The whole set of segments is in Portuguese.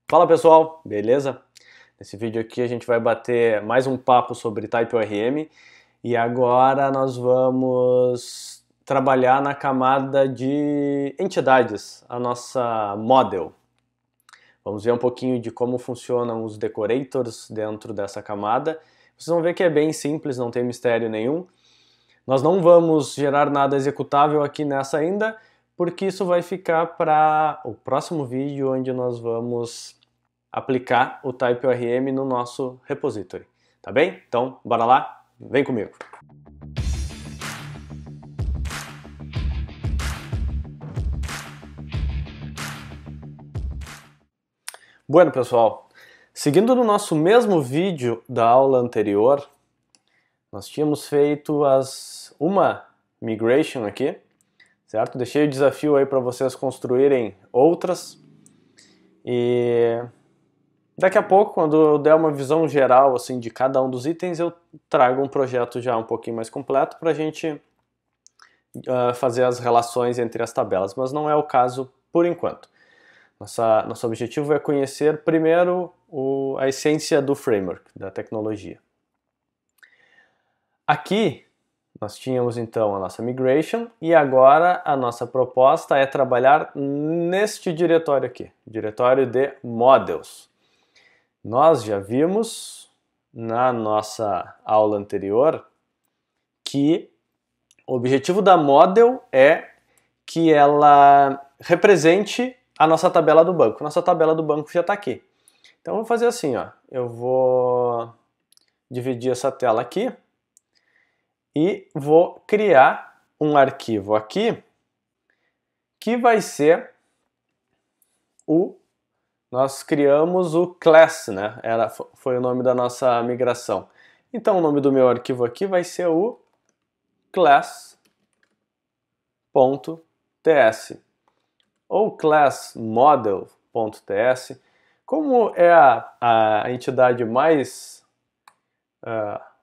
Fala pessoal, beleza? Nesse vídeo aqui a gente vai bater mais um papo sobre TypeORM e agora nós vamos trabalhar na camada de entidades, a nossa model. Vamos ver um pouquinho de como funcionam os decorators dentro dessa camada. Vocês vão ver que é bem simples, não tem mistério nenhum. Nós não vamos gerar nada executável aqui nessa ainda, porque isso vai ficar para o próximo vídeo, onde nós vamos aplicar o TypeORM no nosso repository. Tá bem? Então, bora lá? Vem comigo! Bueno, pessoal, seguindo no nosso mesmo vídeo da aula anterior, nós tínhamos feito uma migration aqui, certo? Deixei o desafio aí para vocês construírem outras e daqui a pouco, quando eu der uma visão geral assim de cada um dos itens, eu trago um projeto já um pouquinho mais completo para a gente fazer as relações entre as tabelas, mas não é o caso por enquanto. Nosso objetivo é conhecer primeiro a essência do framework, da tecnologia. Aqui nós tínhamos então a nossa migration e agora a nossa proposta é trabalhar neste diretório aqui, diretório de models. Nós já vimos na nossa aula anterior que o objetivo da model é que ela represente a nossa tabela do banco. Nossa tabela do banco já está aqui. Então eu vou fazer assim, ó. Eu vou dividir essa tela aqui e vou criar um arquivo aqui que vai ser nós criamos o class, né? Foi o nome da nossa migração. Então o nome do meu arquivo aqui vai ser o class.ts ou classModel.ts. Como é a entidade mais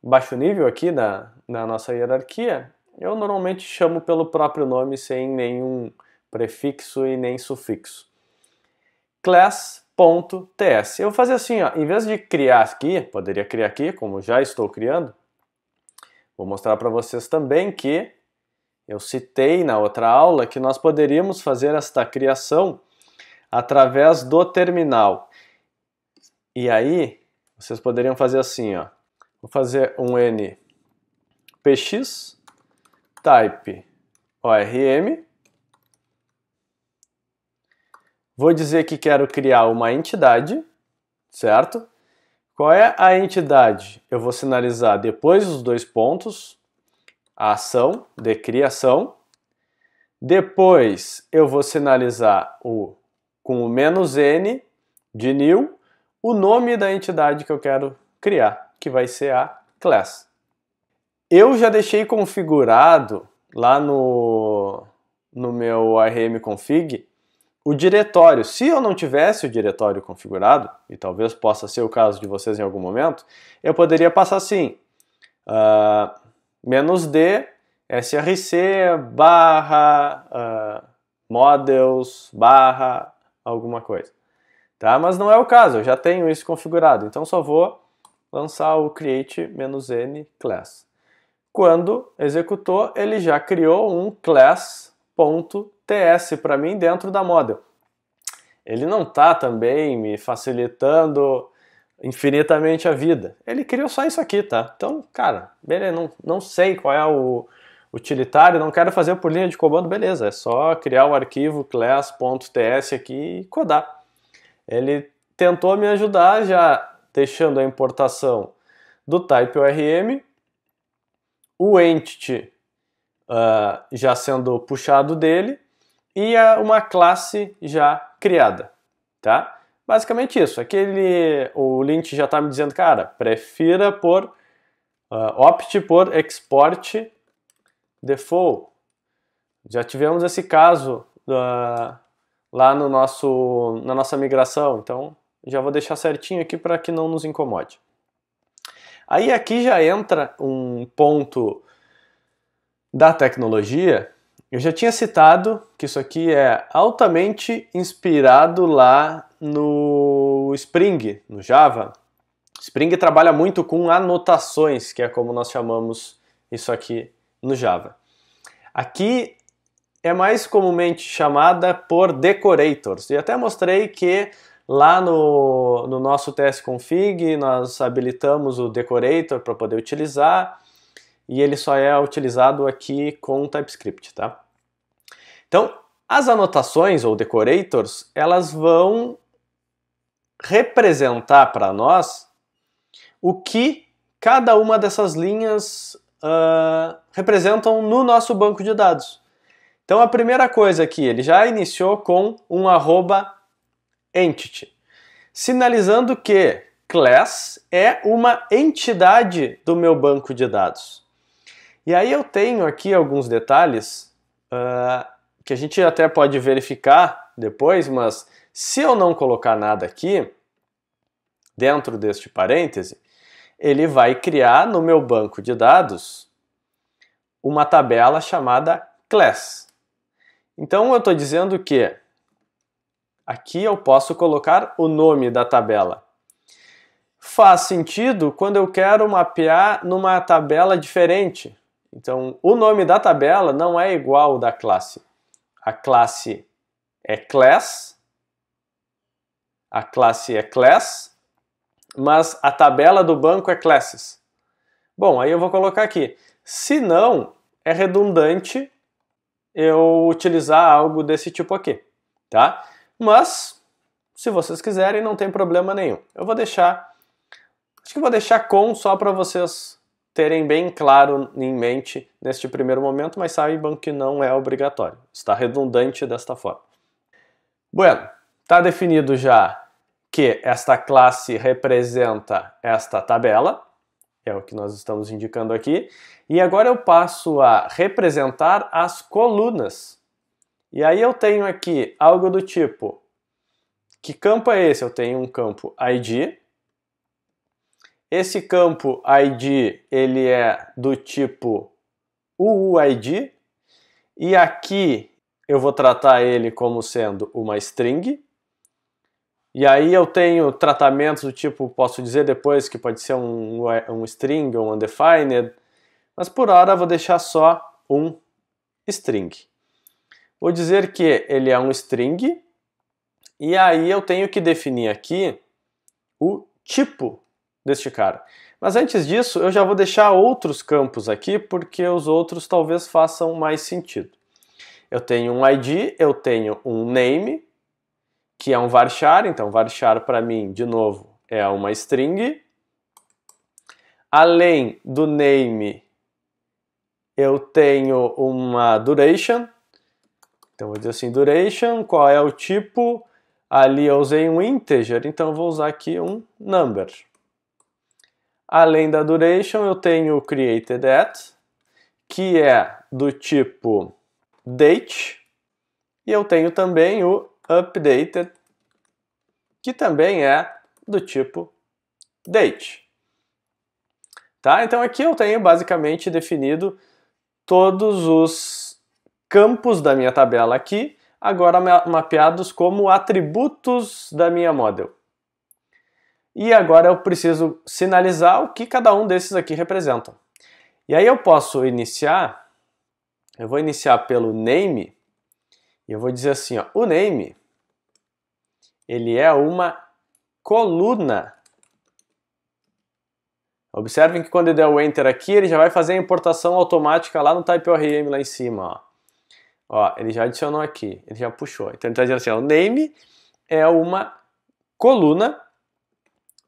baixo nível aqui na nossa hierarquia, eu normalmente chamo pelo próprio nome sem nenhum prefixo e nem sufixo. Class.ts. Eu vou fazer assim, ó, em vez de criar aqui, poderia criar aqui, como já estou criando, vou mostrar para vocês também que eu citei na outra aula que nós poderíamos fazer esta criação através do terminal. E aí, vocês poderiam fazer assim, ó. Vou fazer um npx type orm. Vou dizer que quero criar uma entidade, certo? Qual é a entidade? Eu vou sinalizar depois dos dois pontos, a ação de criação. Depois eu vou sinalizar com o "-n" de new, o nome da entidade que eu quero criar, que vai ser a class. Eu já deixei configurado lá no meu rmconfig o diretório. Se eu não tivesse o diretório configurado, e talvez possa ser o caso de vocês em algum momento, eu poderia passar assim, -d src barra models barra alguma coisa. Tá? Mas não é o caso, eu já tenho isso configurado, então só vou lançar o create -n class. Quando executou, ele já criou um class.ts para mim dentro da model. Ele não está também me facilitando infinitamente a vida. Ele criou só isso aqui, tá? Então, cara, beleza, não sei qual é o utilitário, não quero fazer por linha de comando, beleza. É só criar o arquivo class.ts aqui e codar. Ele tentou me ajudar já deixando a importação do TypeORM, o entity já sendo puxado dele e uma classe já criada, tá? Basicamente isso. O lint já está me dizendo, cara, prefira opte por export default. Já tivemos esse caso lá na nossa migração, então já vou deixar certinho aqui para que não nos incomode. Aí aqui já entra um ponto da tecnologia. Eu já tinha citado que isso aqui é altamente inspirado lá no no Spring, no Java, Spring trabalha muito com anotações, que é como nós chamamos isso aqui no Java. Aqui é mais comumente chamada por decorators, e até mostrei que lá no nosso tsconfig nós habilitamos o decorator para poder utilizar, e ele só é utilizado aqui com TypeScript, tá? Então, as anotações ou decorators, elas vão representar para nós o que cada uma dessas linhas representam no nosso banco de dados. Então a primeira coisa aqui, ele já iniciou com um @entity, sinalizando que class é uma entidade do meu banco de dados. E aí eu tenho aqui alguns detalhes que a gente até pode verificar depois, mas se eu não colocar nada aqui, dentro deste parêntese, ele vai criar no meu banco de dados uma tabela chamada class. Então eu estou dizendo que aqui eu posso colocar o nome da tabela. Faz sentido quando eu quero mapear numa tabela diferente. Então o nome da tabela não é igual ao da classe. A classe é class, mas a tabela do banco é classes. Bom, aí eu vou colocar aqui. Se não, é redundante eu utilizar algo desse tipo aqui, tá? Mas, se vocês quiserem, não tem problema nenhum. Eu vou deixar, acho que vou deixar com só para vocês terem bem claro em mente neste primeiro momento, mas saibam que não é obrigatório. Está redundante desta forma. Bueno, está definido já que esta classe representa esta tabela, é o que nós estamos indicando aqui, e agora eu passo a representar as colunas. E aí eu tenho aqui algo do tipo, que campo é esse? Eu tenho um campo ID. Esse campo ID, ele é do tipo UUID, e aqui eu vou tratar ele como sendo uma string. E aí eu tenho tratamentos do tipo, posso dizer depois que pode ser um string ou um undefined, mas por hora vou deixar só um string. Vou dizer que ele é um string, e aí eu tenho que definir aqui o tipo deste cara. Mas antes disso, eu já vou deixar outros campos aqui, porque os outros talvez façam mais sentido. Eu tenho um ID, eu tenho um name, que é um varchar, então varchar para mim, de novo, é uma string. Além do name, eu tenho uma duration, então vou dizer assim, duration, qual é o tipo? Ali eu usei um integer, então eu vou usar aqui um number. Além da duration, eu tenho o created@, que é do tipo date, e eu tenho também o updated, que também é do tipo date. Tá? Então aqui eu tenho basicamente definido todos os campos da minha tabela aqui, agora mapeados como atributos da minha model. E agora eu preciso sinalizar o que cada um desses aqui representam. E aí eu posso iniciar, eu vou iniciar pelo name, e eu vou dizer assim, ó, o name, ele é uma coluna. Observem que quando eu der o Enter aqui, ele já vai fazer a importação automática lá no TypeORM lá em cima. Ó, ele já adicionou aqui, ele já puxou. Então ele está dizendo assim, ó, o name é uma coluna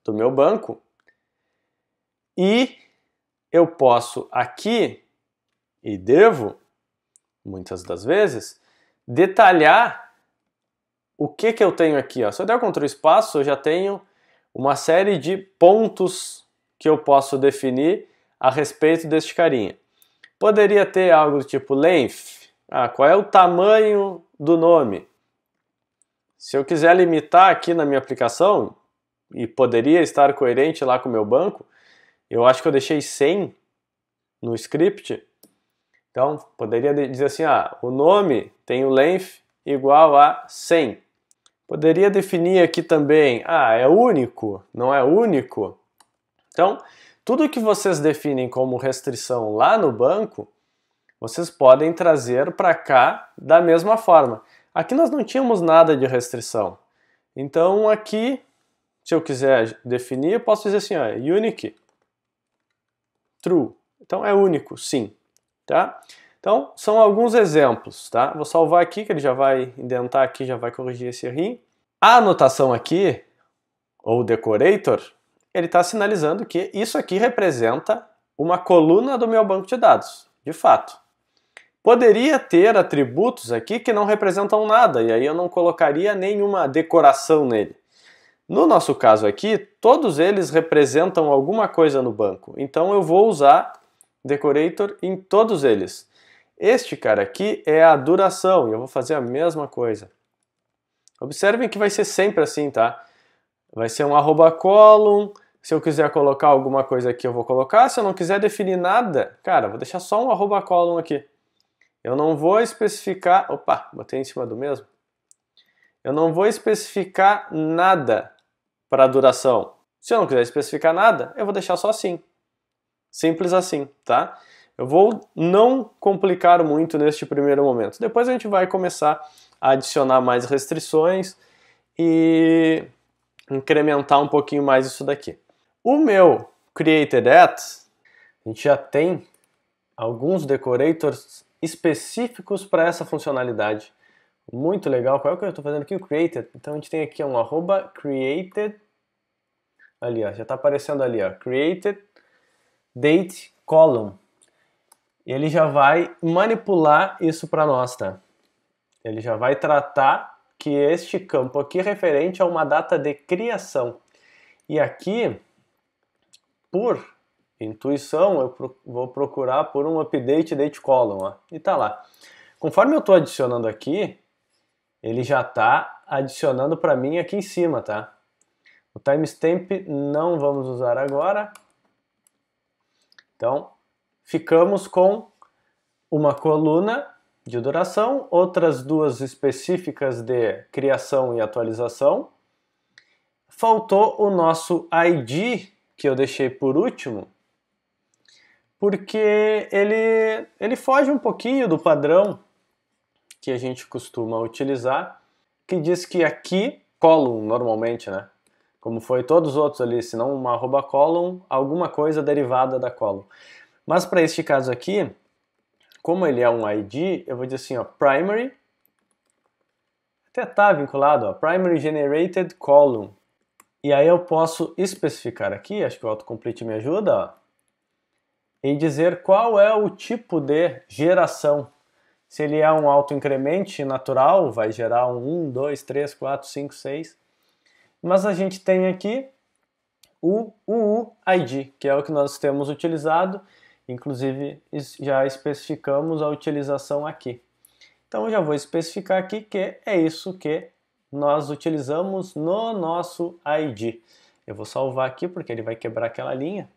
do meu banco e eu posso aqui, e devo, muitas das vezes, detalhar o que eu tenho aqui. Ó. Se eu der o Ctrl espaço, eu já tenho uma série de pontos que eu posso definir a respeito deste carinha. Poderia ter algo do tipo length. Qual é o tamanho do nome? Se eu quiser limitar aqui na minha aplicação, e poderia estar coerente lá com o meu banco, eu acho que eu deixei 100 no script. Então, poderia dizer assim, o nome tem o length igual a 100. Poderia definir aqui também, é único, não é único? Então, tudo que vocês definem como restrição lá no banco, vocês podem trazer para cá da mesma forma. Aqui nós não tínhamos nada de restrição. Então aqui, se eu quiser definir, eu posso dizer assim, unique, true. Então é único, sim. Tá? Então são alguns exemplos. Tá? Vou salvar aqui, que ele já vai indentar aqui, já vai corrigir esse errinho. A anotação aqui, ou decorator, ele está sinalizando que isso aqui representa uma coluna do meu banco de dados, de fato. Poderia ter atributos aqui que não representam nada, e aí eu não colocaria nenhuma decoração nele. No nosso caso aqui, todos eles representam alguma coisa no banco, então eu vou usar decorator em todos eles. Este cara aqui é a duração, e eu vou fazer a mesma coisa. Observem que vai ser sempre assim, tá? Vai ser um @column. Se eu quiser colocar alguma coisa aqui, eu vou colocar. Se eu não quiser definir nada, cara, vou deixar só um @column aqui. Eu não vou especificar... Opa, botei em cima do mesmo. Eu não vou especificar nada para a duração. Se eu não quiser especificar nada, eu vou deixar só assim. Simples assim, tá? Eu vou não complicar muito neste primeiro momento. Depois a gente vai começar a adicionar mais restrições e incrementar um pouquinho mais isso daqui. O meu created at, a gente já tem alguns decorators específicos para essa funcionalidade. Muito legal. Qual é o que eu estou fazendo aqui? O created. Então a gente tem aqui um @created. Ali, ó, já está aparecendo ali, ó, created date column. Ele já vai manipular isso para nós, tá? Ele já vai tratar que este campo aqui é referente a uma data de criação. E aqui, por intuição, eu vou procurar por um update date column, ó, e tá lá. Conforme eu estou adicionando aqui, ele já está adicionando para mim aqui em cima, tá? O timestamp não vamos usar agora. Então, ficamos com uma coluna de duração, outras duas específicas de criação e atualização. Faltou o nosso ID, que eu deixei por último, porque ele foge um pouquinho do padrão que a gente costuma utilizar, que diz que aqui, column normalmente, né? Como foi todos os outros ali, se não uma @column, alguma coisa derivada da column. Mas para este caso aqui, como ele é um ID, eu vou dizer assim, ó, primary, até está vinculado, ó, primary generated column. E aí eu posso especificar aqui, acho que o autocomplete me ajuda, ó, e dizer qual é o tipo de geração. Se ele é um autoincremente natural, vai gerar um 1, 2, 3, 4, 5, 6. Mas a gente tem aqui o UUID, que é o que nós temos utilizado. Inclusive, já especificamos a utilização aqui. Então, eu já vou especificar aqui que é isso que nós utilizamos no nosso ID. Eu vou salvar aqui porque ele vai quebrar aquela linha.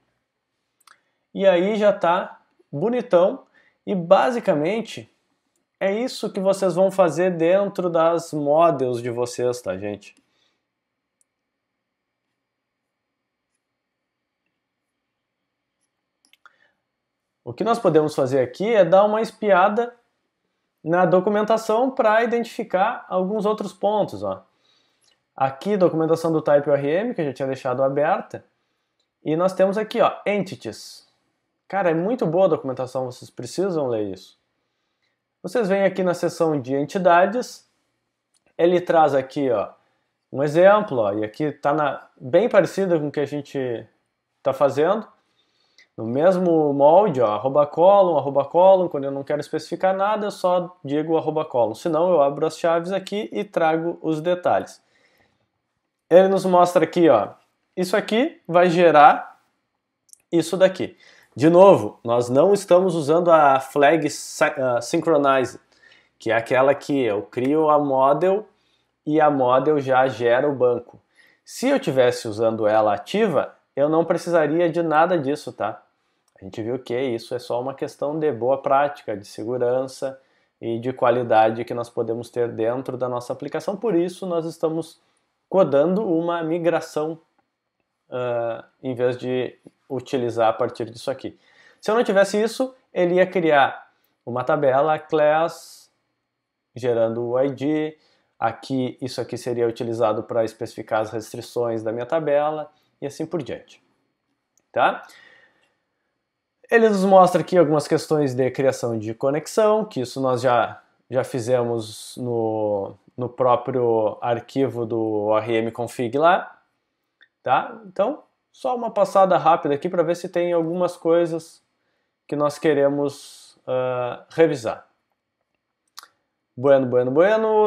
E aí já está bonitão. E basicamente é isso que vocês vão fazer dentro das models de vocês, tá, gente? O que nós podemos fazer aqui é dar uma espiada na documentação para identificar alguns outros pontos. Ó. Aqui, documentação do Type ORM, que eu já tinha deixado aberta. E nós temos aqui, ó, Entities. Cara, é muito boa a documentação, vocês precisam ler isso. Vocês vêm aqui na seção de entidades, ele traz aqui, ó, um exemplo, ó, e aqui está bem parecido com o que a gente está fazendo. No mesmo molde, ó, @column, quando eu não quero especificar nada, eu só digo @column. Senão eu abro as chaves aqui e trago os detalhes. Ele nos mostra aqui, ó, isso aqui vai gerar isso daqui. De novo, nós não estamos usando a flag synchronize, que é aquela que eu crio a model e a model já gera o banco. Se eu estivesse usando ela ativa, eu não precisaria de nada disso, tá? A gente viu que isso é só uma questão de boa prática, de segurança, e de qualidade que nós podemos ter dentro da nossa aplicação. Por isso, nós estamos codando uma migração em vez de utilizar a partir disso aqui. Se eu não tivesse isso, ele ia criar uma tabela class gerando o ID. Aqui, isso aqui seria utilizado para especificar as restrições da minha tabela e assim por diante. Tá? Ele nos mostra aqui algumas questões de criação de conexão, que isso nós já fizemos no próprio arquivo do ORM-config lá. Tá? Então, só uma passada rápida aqui para ver se tem algumas coisas que nós queremos revisar. Bueno,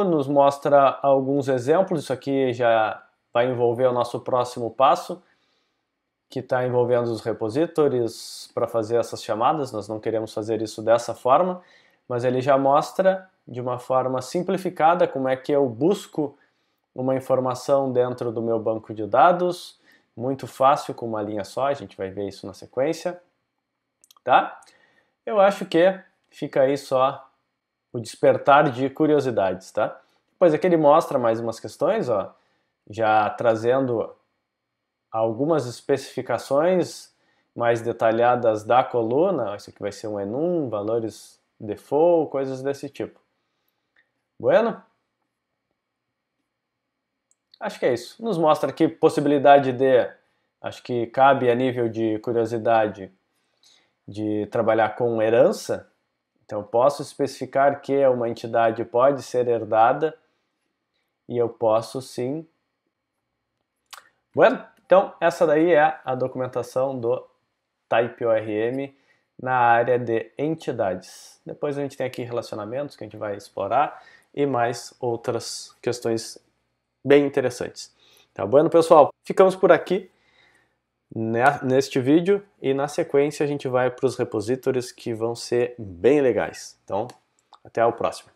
nos mostra alguns exemplos. Isso aqui já vai envolver o nosso próximo passo, que está envolvendo os repositórios para fazer essas chamadas. Nós não queremos fazer isso dessa forma, mas ele já mostra de uma forma simplificada como é que eu busco uma informação dentro do meu banco de dados, muito fácil, com uma linha só. A gente vai ver isso na sequência, tá? Eu acho que fica aí só o despertar de curiosidades, tá? Depois aqui ele mostra mais umas questões, ó, já trazendo algumas especificações mais detalhadas da coluna. Isso aqui vai ser um enum, valores default, coisas desse tipo. Bueno? Acho que é isso. Nos mostra aqui possibilidade de, acho que cabe a nível de curiosidade, de trabalhar com herança. Então, posso especificar que uma entidade pode ser herdada e eu posso sim. Bueno, então essa daí é a documentação do TypeORM na área de entidades. Depois a gente tem aqui relacionamentos que a gente vai explorar e mais outras questões bem interessantes. Tá bom, pessoal? Ficamos por aqui neste vídeo e na sequência a gente vai para os repositórios que vão ser bem legais. Então, até o próximo.